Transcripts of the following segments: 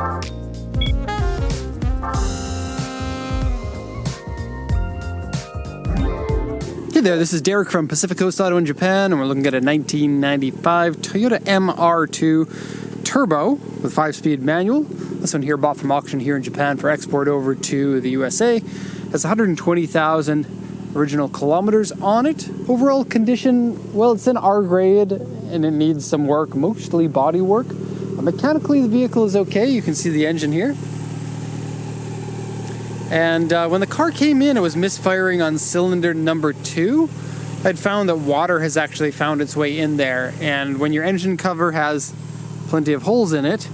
Hey there, this is Derek from Pacific Coast Auto in Japan, and we're looking at a 1995 Toyota MR2 Turbo with 5-speed manual. This one here bought from auction here in Japan for export over to the USA. Has 120,000 original kilometers on it. Overall condition, well, it's an R grade and it needs some work, mostly body work. Mechanically, the vehicle is okay. You can see the engine here. And when the car came in, it was misfiring on cylinder number 2. I'd found that water has actually found its way in there. And when your engine cover has plenty of holes in it,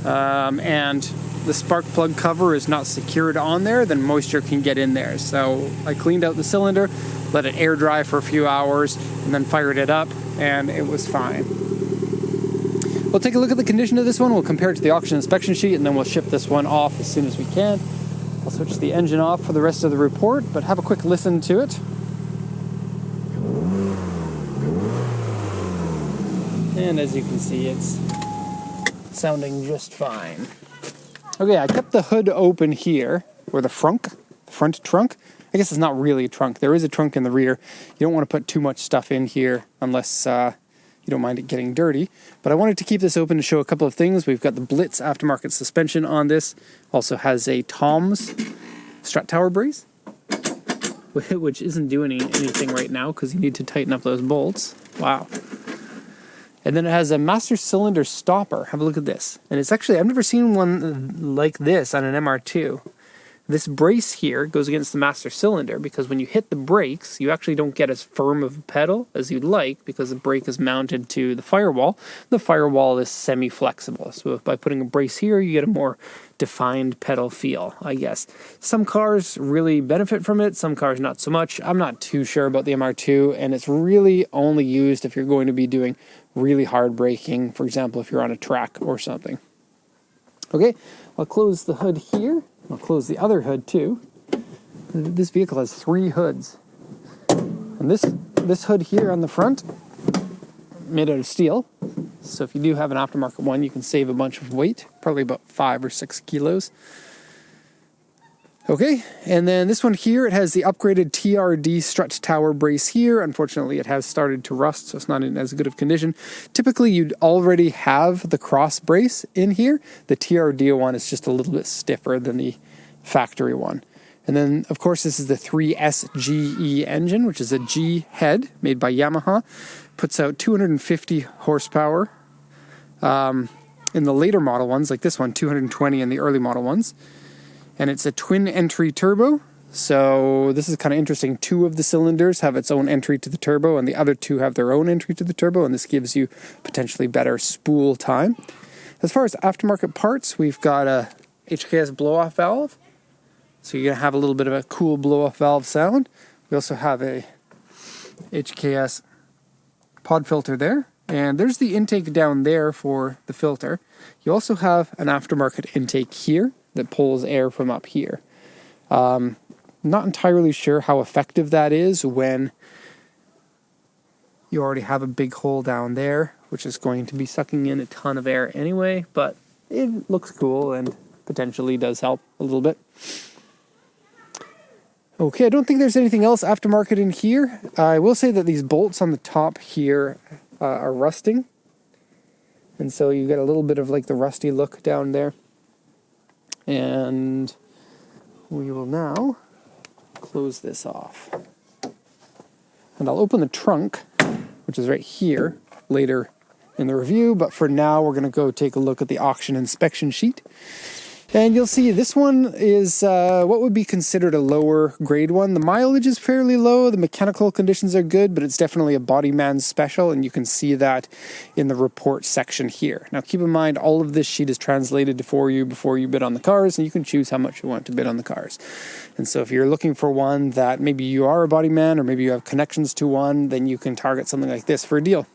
and the spark plug cover is not secured on there, then moisture can get in there. So I cleaned out the cylinder, let it air dry for a few hours, and then fired it up, and it was fine. We'll take a look at the condition of this one. We'll compare it to the auction inspection sheet, and then we'll ship this one off as soon as we can. I'll switch the engine off for the rest of the report, but have a quick listen to it. And as you can see, it's sounding just fine. Okay, I kept the hood open here, or the front trunk. I guess it's not really a trunk. There is a trunk in the rear. You don't want to put too much stuff in here unless you don't mind it getting dirty. But I wanted to keep this open to show a couple of things. We've got the Blitz aftermarket suspension on this. Also has a Tom's strut tower brace, which isn't doing anything right now because you need to tighten up those bolts. Wow. And then it has a master cylinder stopper. Have a look at this. And it's actually, I've never seen one like this on an MR2. This brace here goes against the master cylinder because when you hit the brakes, you actually don't get as firm of a pedal as you'd like because the brake is mounted to the firewall. The firewall is semi-flexible. So by putting a brace here, you get a more defined pedal feel, I guess. Some cars really benefit from it, some cars not so much. I'm not too sure about the MR2, and it's really only used if you're going to be doing really hard braking, for example, if you're on a track or something. Okay, I'll close the hood here. I'll close the other hood too. This vehicle has 3 hoods. And this hood here on the front, made out of steel. So if you do have an aftermarket one, you can save a bunch of weight, probably about 5 or 6 kilos. Okay, and then this one here, it has the upgraded TRD strut tower brace here. Unfortunately, it has started to rust, so it's not in as good of condition. Typically, you'd already have the cross brace in here. The TRD one is just a little bit stiffer than the factory one. And then, of course, this is the 3SGE engine, which is a G head made by Yamaha. Puts out 250 horsepower. In the later model ones, like this one, 220 in the early model ones. And it's a twin entry turbo. So this is kind of interesting. 2 of the cylinders have its own entry to the turbo and the other 2 have their own entry to the turbo. And this gives you potentially better spool time. As far as aftermarket parts, we've got a HKS blow-off valve. So you're going to have a little bit of a cool blow-off valve sound. We also have a HKS pod filter there. And there's the intake down there for the filter. You also have an aftermarket intake here that pulls air from up here. Not entirely sure how effective that is when you already have a big hole down there, which is going to be sucking in a ton of air anyway, but it looks cool and potentially does help a little bit. Okay, I don't think there's anything else aftermarket in here. I will say that these bolts on the top here are rusting. And so you get a little bit of like the rusty look down there. And we will now close this off. And I'll open the trunk, which is right here, later in the review. But for now, we're going to go take a look at the auction inspection sheet. And you'll see this one is what would be considered a lower grade one. The mileage is fairly low. The mechanical conditions are good, but it's definitely a body man special. And you can see that in the report section here. Now, keep in mind, all of this sheet is translated for you before you bid on the cars, and you can choose how much you want to bid on the cars. And so if you're looking for one that maybe you are a body man or maybe you have connections to one, then you can target something like this for a deal.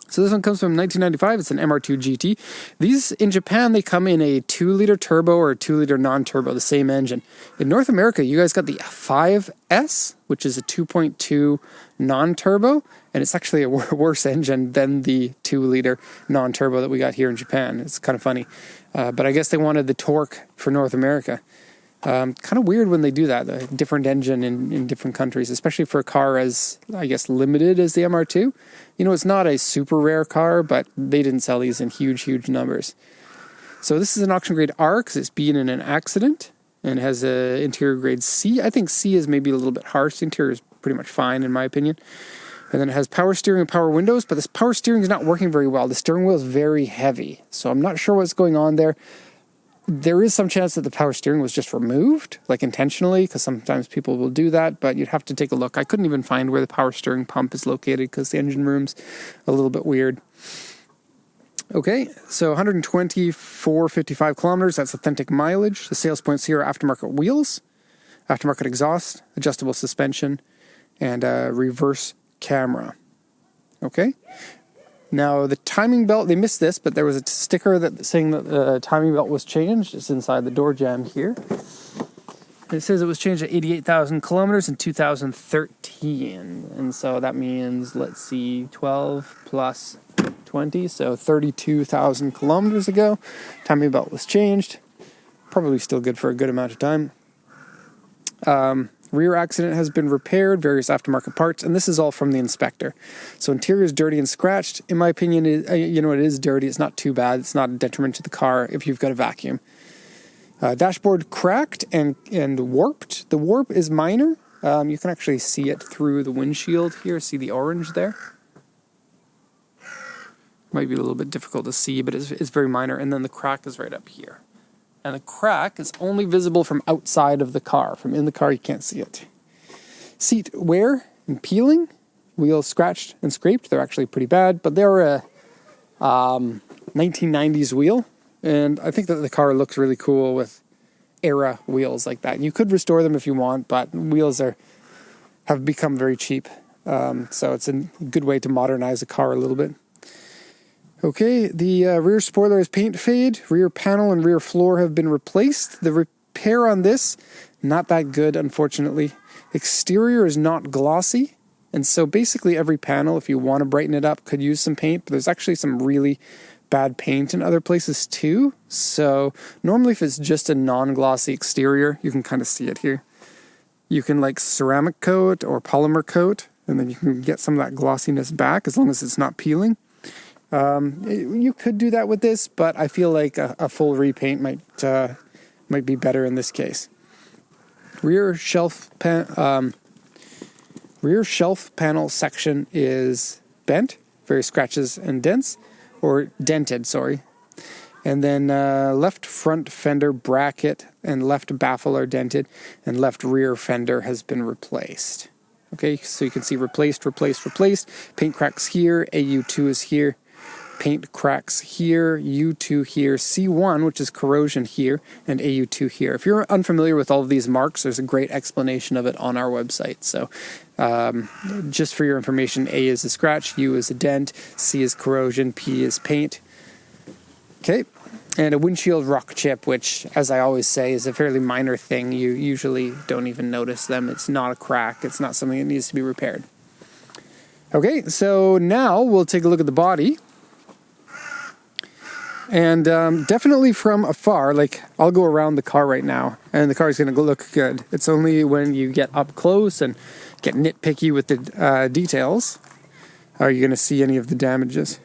So this one comes from 1995. It's an MR2 GT. These, in Japan, they come in a 2-liter turbo or a 2-liter non-turbo, the same engine. In North America, you guys got the 5S, which is a 2.2 non-turbo, and it's actually a worse engine than the 2-liter non-turbo that we got here in Japan. It's kind of funny. But I guess they wanted the torque for North America. Kind of weird when they do that, a different engine in different countries, especially for a car as, I guess, limited as the MR2. You know, it's not a super rare car, but they didn't sell these in huge numbers. So this is an auction grade R because it's been in an accident and has a interior grade C. I think C is maybe a little bit harsh. The interior is pretty much fine in my opinion. And then it has power steering and power windows, but this power steering is not working very well. The steering wheel is very heavy, so I'm not sure what's going on there. There is some chance that the power steering was just removed, like intentionally, because sometimes people will do that, but you'd have to take a look. I couldn't even find where the power steering pump is located because the engine room's a little bit weird. Okay, so 124.55 kilometers, that's authentic mileage. The sales points here are aftermarket wheels, aftermarket exhaust, adjustable suspension, and a reverse camera. Okay. Now, the timing belt, they missed this, but there was a sticker that saying that the timing belt was changed. It's inside the door jamb here. It says it was changed at 88,000 kilometers in 2013. And so that means, let's see, 12 plus 20, so 32,000 kilometers ago. Timing belt was changed. Probably still good for a good amount of time. Rear accident has been repaired, various aftermarket parts, and this is all from the inspector. So interior is dirty and scratched. In my opinion, it is dirty. It's not too bad. It's not a detriment to the car if you've got a vacuum. Dashboard cracked and warped. The warp is minor. You can actually see it through the windshield here. See the orange there? Might be a little bit difficult to see, but it's very minor. And then the crack is right up here. And the crack is only visible from outside of the car. From in the car, you can't see it. Seat wear and peeling. Wheels scratched and scraped. They're actually pretty bad, but they're a 1990s wheel. And I think that the car looks really cool with era wheels like that. You could restore them if you want, but wheels have become very cheap. So it's a good way to modernize a car a little bit. Okay, the rear spoiler is paint fade. Rear panel and rear floor have been replaced. The repair on this, not that good, unfortunately. Exterior is not glossy. And so basically every panel, if you want to brighten it up, could use some paint. But there's actually some really bad paint in other places too. So normally if it's just a non-glossy exterior, you can kind of see it here. You can like ceramic coat or polymer coat, and then you can get some of that glossiness back as long as it's not peeling. You could do that with this, but I feel like a full repaint might be better in this case. Rear shelf panel section is bent, various scratches and dents, or dented, sorry. And then left front fender bracket and left baffle are dented, and left rear fender has been replaced. Okay, so you can see replaced. Paint cracks here, AU2 is here. Paint cracks here, U2 here, C1, which is corrosion here, and AU2 here. If you're unfamiliar with all of these marks, there's a great explanation of it on our website. So just for your information, A is a scratch, U is a dent, C is corrosion, P is paint. Okay, and a windshield rock chip, which, as I always say, is a fairly minor thing. You usually don't even notice them. It's not a crack. It's not something that needs to be repaired. Okay, so now we'll take a look at the body. And definitely from afar, like I'll go around the car right now and the car is going to look good. It's only when you get up close and get nitpicky with the details are you going to see any of the damages.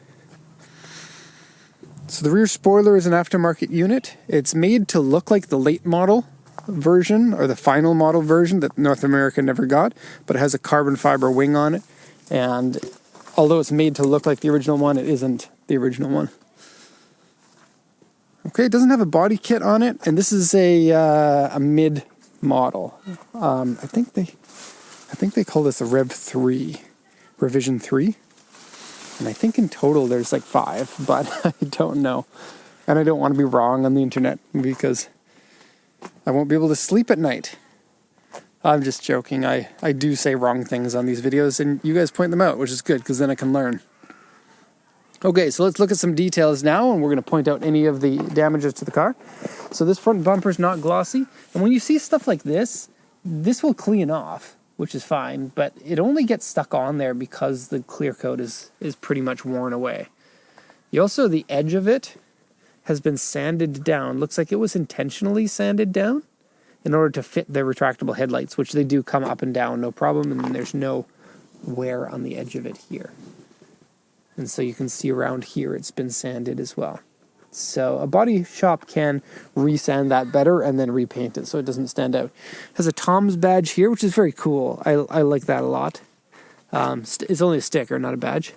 So the rear spoiler is an aftermarket unit. It's made to look like the late model version or the final model version that North America never got, but it has a carbon fiber wing on it. And although it's made to look like the original one, it isn't the original one. Okay, it doesn't have a body kit on it, and this is a mid model. I think they call this a Revision 3, and I think in total there's like 5, but I don't know, and I don't want to be wrong on the internet because I won't be able to sleep at night. I'm just joking. I do say wrong things on these videos, and you guys point them out, which is good because then I can learn. Okay, so let's look at some details now, and we're going to point out any of the damages to the car. So this front bumper is not glossy, and when you see stuff like this will clean off, which is fine, but it only gets stuck on there because the clear coat is pretty much worn away. The edge of it has been sanded down. Looks like it was intentionally sanded down in order to fit the retractable headlights, which they do come up and down, no problem, and then there's no wear on the edge of it here. And so you can see around here it's been sanded as well. So a body shop can resand that better and then repaint it so it doesn't stand out. It has a Tom's badge here, which is very cool. I like that a lot. It's only a sticker, not a badge.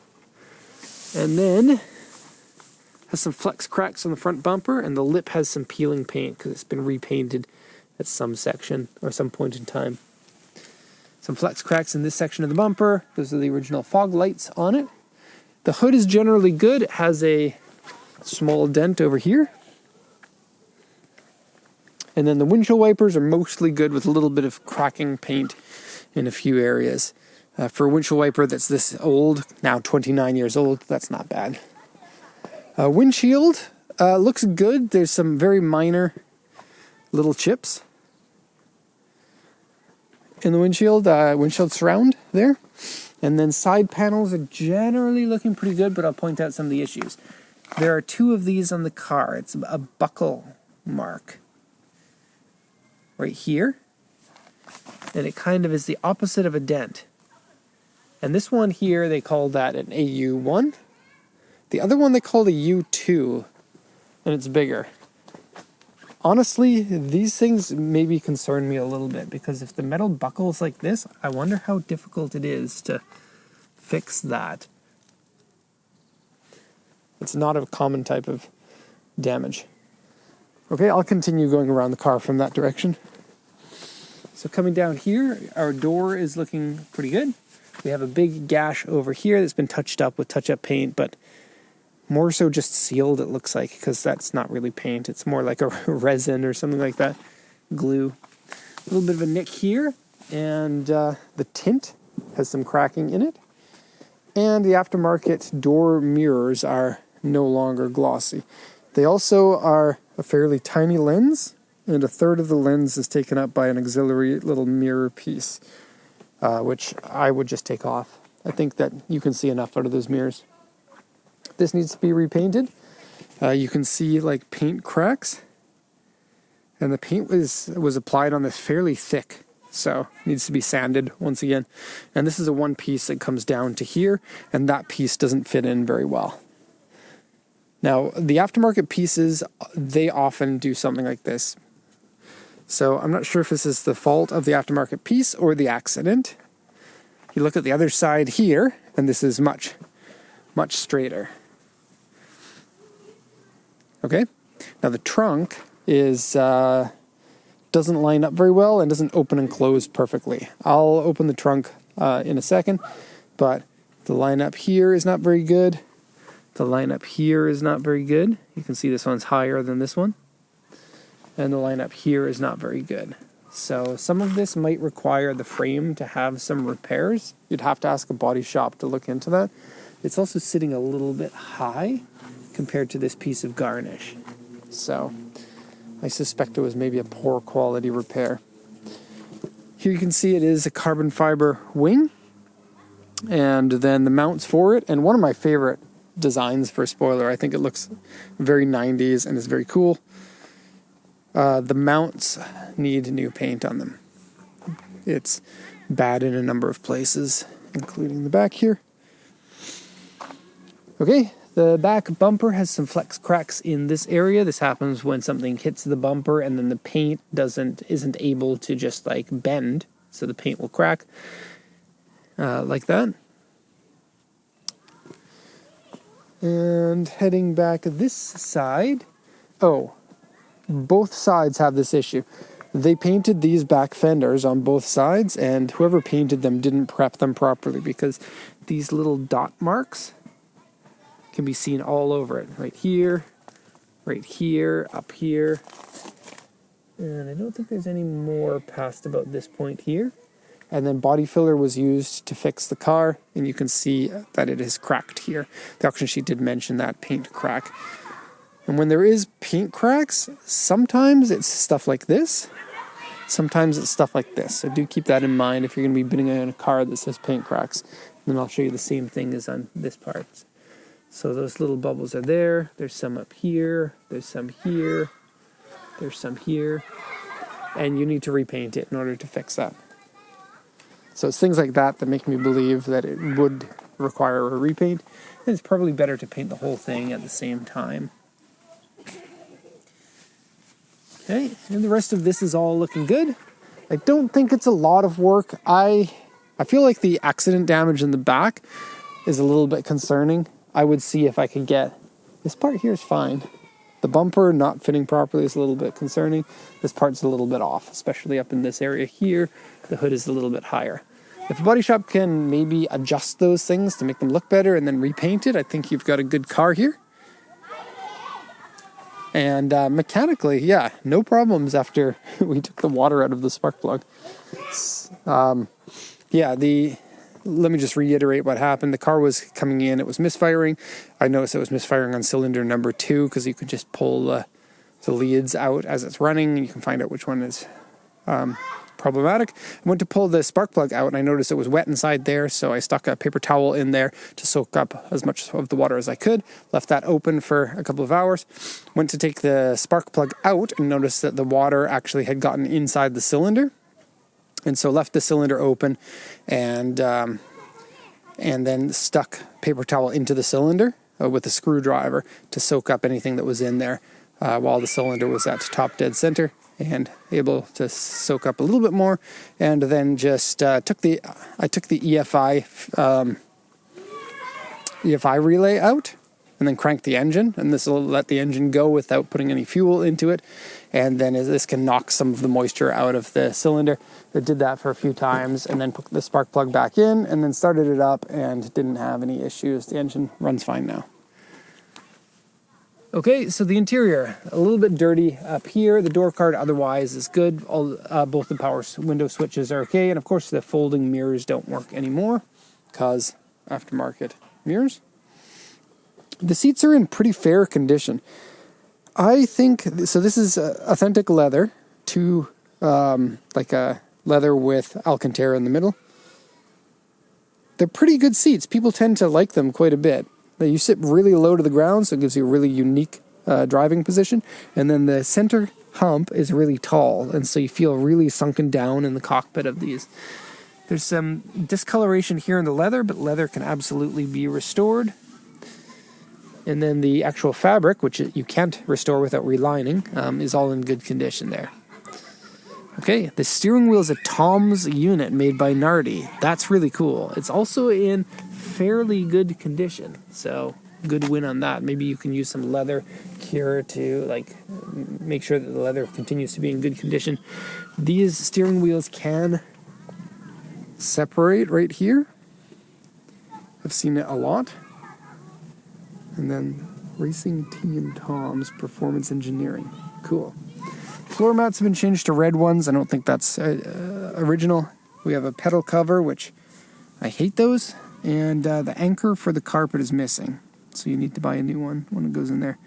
And then has some flex cracks on the front bumper, and the lip has some peeling paint because it's been repainted at some section or some point in time. Some flex cracks in this section of the bumper. Those are the original fog lights on it. The hood is generally good. It has a small dent over here. And then the windshield wipers are mostly good with a little bit of cracking paint in a few areas. For a windshield wiper that's this old, now 29 years old, that's not bad. Windshield looks good. There's some very minor little chips in the windshield surround there. And then side panels are generally looking pretty good, but I'll point out some of the issues. There are two of these on the car. It's a buckle mark right here, and it kind of is the opposite of a dent. And this one here, they call that an AU1. The other one they call a U2, and it's bigger. Honestly, these things maybe concern me a little bit, because if the metal buckles like this, I wonder how difficult it is to fix that. It's not a common type of damage. Okay, I'll continue going around the car from that direction. So coming down here, our door is looking pretty good. We have a big gash over here that's been touched up with touch-up paint, but more so just sealed, it looks like, because that's not really paint. It's more like a resin or something like that. Glue. A little bit of a nick here, and the tint has some cracking in it. And the aftermarket door mirrors are no longer glossy. They also are a fairly tiny lens, and a third of the lens is taken up by an auxiliary little mirror piece, which I would just take off. I think that you can see enough out of those mirrors. This needs to be repainted. You can see like paint cracks, and the paint was applied on this fairly thick, so it needs to be sanded once again. And this is a one piece that comes down to here, and that piece doesn't fit in very well. Now, the aftermarket pieces, they often do something like this. So I'm not sure if this is the fault of the aftermarket piece or the accident. You look at the other side here, and this is much straighter. Okay, now the trunk is doesn't line up very well and doesn't open and close perfectly. I'll open the trunk in a second, but the line up here is not very good. The line up here is not very good. You can see this one's higher than this one. And the line up here is not very good. So some of this might require the frame to have some repairs. You'd have to ask a body shop to look into that. It's also sitting a little bit high compared to this piece of garnish. So I suspect it was maybe a poor quality repair. Here you can see it is a carbon fiber wing, and then the mounts for it. And one of my favorite designs for a spoiler, I think it looks very 90s and is very cool. The mounts need new paint on them. It's bad in a number of places, including the back here. Okay, the back bumper has some flex cracks in this area. This happens when something hits the bumper and then the paint isn't able to just like bend, so the paint will crack like that. And heading back this side, both sides have this issue. They painted these back fenders on both sides, and whoever painted them didn't prep them properly, because these little dot marks can be seen all over it. Right here, up here. And I don't think there's any more past about this point here. and then body filler was used to fix the car, and you can see that it is cracked here. The auction sheet did mention that paint crack. And when there is paint cracks, sometimes it's stuff like this, sometimes it's stuff like this. So do keep that in mind if you're going to be bidding on a car that says paint cracks. And then I'll show you the same thing as on this part. So those little bubbles are there. There's some up here. There's some here. There's some here. And you need to repaint it in order to fix that. So it's things like that that make me believe that it would require a repaint. And it's probably better to paint the whole thing at the same time. Okay, and the rest of this is all looking good. I don't think it's a lot of work. I feel like the accident damage in the back is a little bit concerning. I would see if I could get... This part here is fine. The bumper not fitting properly is a little bit concerning. This part's a little bit off, especially up in this area here. The hood is a little bit higher. If a body shop can maybe adjust those things to make them look better and then repaint it, I think you've got a good car here. And mechanically, yeah, no problems after we took the water out of the spark plug. Let me just reiterate what happened. The car was coming in, it was misfiring. I noticed it was misfiring on cylinder number 2 because you could just pull the leads out as it's running. And you can find out which one is problematic. I went to pull the spark plug out and I noticed it was wet inside there, so I stuck a paper towel in there to soak up as much of the water as I could. Left that open for a couple of hours. Went to take the spark plug out and noticed that the water actually had gotten inside the cylinder. And so left the cylinder open and then stuck paper towel into the cylinder with a screwdriver to soak up anything that was in there while the cylinder was at top dead center, and able to soak up a little bit more. And then just took the EFI relay out and then cranked the engine, and this will let the engine go without putting any fuel into it. And then this can knock some of the moisture out of the cylinder. I did that for a few times and then put the spark plug back in and then started it up and didn't have any issues. The engine runs fine now. Okay, so the interior, a little bit dirty up here. The door card otherwise is good. Both the power window switches are okay. And of course the folding mirrors don't work anymore because aftermarket mirrors. The seats are in pretty fair condition. I think, so this is authentic leather to like a leather with Alcantara in the middle. They're pretty good seats. People tend to like them quite a bit. You sit really low to the ground, so it gives you a really unique driving position. And then the center hump is really tall, and so you feel really sunken down in the cockpit of these. There's some discoloration here in the leather, but leather can absolutely be restored. And then the actual fabric, which you can't restore without relining, is all in good condition there. Okay, the steering wheel is a Tom's unit made by Nardi. That's really cool. It's also in fairly good condition, so good win on that. Maybe you can use some leather cure to make sure that the leather continues to be in good condition. These steering wheels can separate right here. I've seen it a lot. And then Racing Team Tom's Performance Engineering. Cool. Floor mats have been changed to red ones. I don't think that's original. We have a pedal cover, which I hate those. And the anchor for the carpet is missing. So you need to buy a new one when it goes in there.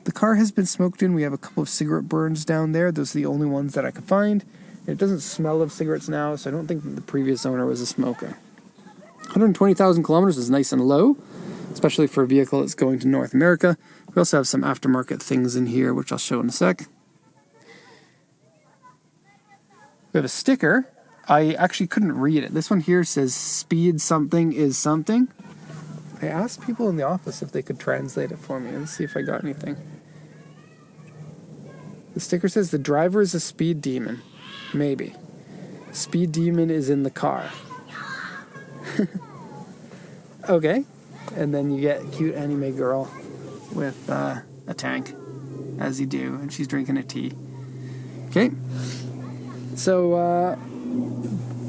The car has been smoked in. We have a couple of cigarette burns down there. Those are the only ones that I could find. And it doesn't smell of cigarettes now, so I don't think that the previous owner was a smoker. 120,000 kilometers is nice and low, especially for a vehicle that's going to North America. We also have some aftermarket things in here, which I'll show in a sec. We have a sticker. I actually couldn't read it. This one here says speed something is something. I asked people in the office if they could translate it for me. Let's see if I got anything. The sticker says the driver is a speed demon. Maybe. Speed demon is in the car. Okay. And then you get cute anime girl with a tank, as you do, and she's drinking a tea. Okay. So,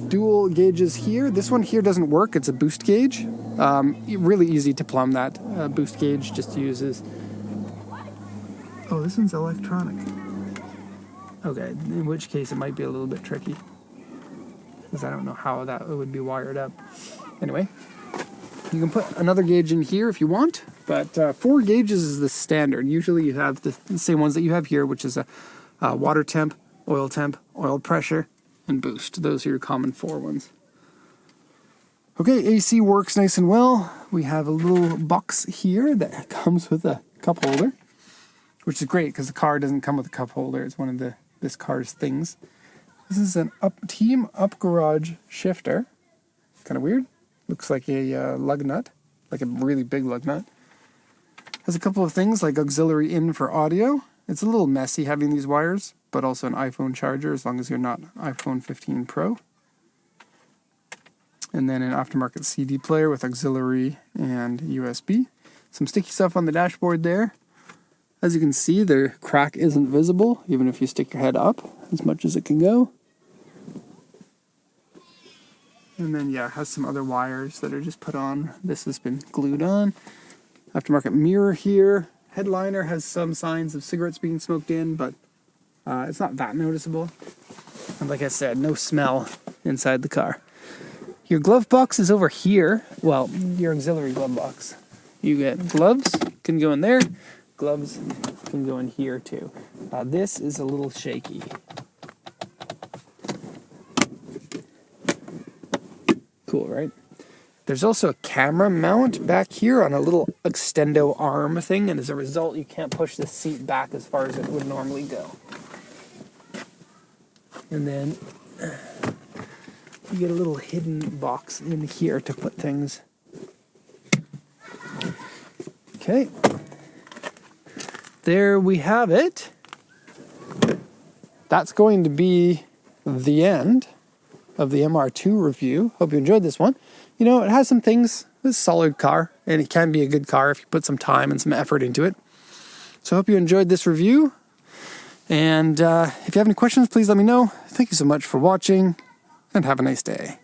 dual gauges here. This one here doesn't work. It's a boost gauge. Really easy to plumb that. Boost gauge just uses... Oh, this one's electronic. Okay, in which case it might be a little bit tricky. because I don't know how that would be wired up. Anyway, you can put another gauge in here if you want, but 4 gauges is the standard. Usually you have the same ones that you have here, which is a water temp, oil pressure, and boost. Those are your common 4 ones. Okay, AC works nice and well. We have a little box here that comes with a cup holder, which is great because the car doesn't come with a cup holder. It's one of this car's things. This is an Team Up Garage shifter. Kind of weird. Looks like a lug nut, like a really big lug nut. Has a couple of things like auxiliary in for audio. It's a little messy having these wires, but also an iPhone charger as long as you're not iPhone 15 Pro. And then an aftermarket CD player with auxiliary and USB. Some sticky stuff on the dashboard there. As you can see, the crack isn't visible, even if you stick your head up as much as it can go. And then, yeah, it has some other wires that are just put on. This has been glued on. Aftermarket mirror here. Headliner has some signs of cigarettes being smoked in, but it's not that noticeable. And like I said, no smell inside the car. Your glove box is over here. Well, your auxiliary glove box. You get gloves, can go in there. Gloves can go in here too. This is a little shaky. Cool, right? There's also a camera mount back here on a little extendo arm thing, and as a result, you can't push the seat back as far as it would normally go. And then you get a little hidden box in here to put things. Okay. There we have it. That's going to be the end of the MR2 review. Hope you enjoyed this one. You know, it has some things. It's a solid car, and it can be a good car if you put some time and some effort into it. So I hope you enjoyed this review. And if you have any questions, please let me know. Thank you so much for watching, and have a nice day.